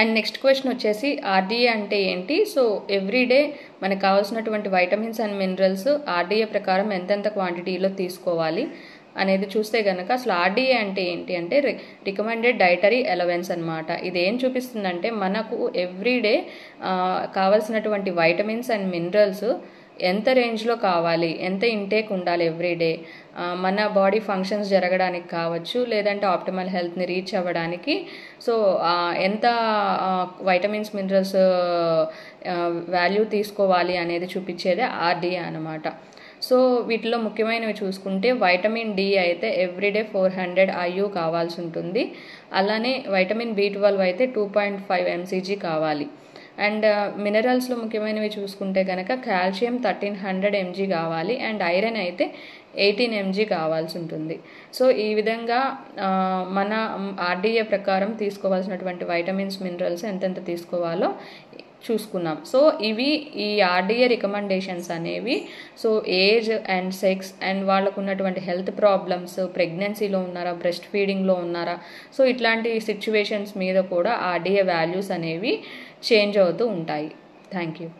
And next question వచ్చేసి RDA అంటే ఏంటి? సో ఎవ్రీడే మనకు కావాల్సినటువంటి వైటమిన్స్ అండ్ మినరల్స్ ఆర్డీఏ ప్రకారం ఎంతెంత క్వాంటిటీలో తీసుకోవాలి అనేది చూస్తే కనుక అసలు ఆర్డీఏ అంటే ఏంటి అంటే రికమెండెడ్ డైటరీ అలవెన్స్ అనమాట. ఇది ఏం చూపిస్తుందంటే మనకు ఎవ్రీడే కావాల్సినటువంటి వైటమిన్స్ అండ్ మినరల్స్ ఎంత రేంజ్లో కావాలి, ఎంత ఇంటేక్ ఉండాలి ఎవ్రీడే, మన బాడీ ఫంక్షన్స్ జరగడానికి కావచ్చు, లేదంటే ఆప్టిమల్ హెల్త్ని రీచ్ అవ్వడానికి. సో ఎంత వైటమిన్స్ మినరల్స్ వాల్యూ తీసుకోవాలి అనేది చూపించేదే ఆర్డీఏ అనమాట. సో వీటిలో ముఖ్యమైనవి చూసుకుంటే వైటమిన్ డి అయితే ఎవ్రీడే 400 IU కావాల్సి ఉంటుంది. అలానే వైటమిన్ B12 అయితే 2.5 mcg కావాలి. అండ్ మినరల్స్లో ముఖ్యమైనవి చూసుకుంటే కనుక కాల్షియం 1300 mg కావాలి. అండ్ ఐరన్ అయితే 18 mg కావాల్సి ఉంటుంది. సో ఈ విధంగా మన ఆర్డీఏ ప్రకారం తీసుకోవాల్సినటువంటి వైటమిన్స్ మినరల్స్ ఎంతెంత తీసుకోవాలో చూసుకున్నాం. సో ఇవి ఈ ఆర్డీఏ రికమెండేషన్స్ అనేవి so age and sex and వాళ్ళకు ఉన్నటువంటి హెల్త్ ప్రాబ్లమ్స్, ప్రెగ్నెన్సీలో ఉన్నారా, బ్రెస్ట్ ఫీడింగ్లో ఉన్నారా, సో ఇట్లాంటి సిచ్యువేషన్స్ మీద కూడా ఆర్డీఏ వాల్యూస్ అనేవి చేంజ్ అవుతూ ఉంటాయి. Thank you.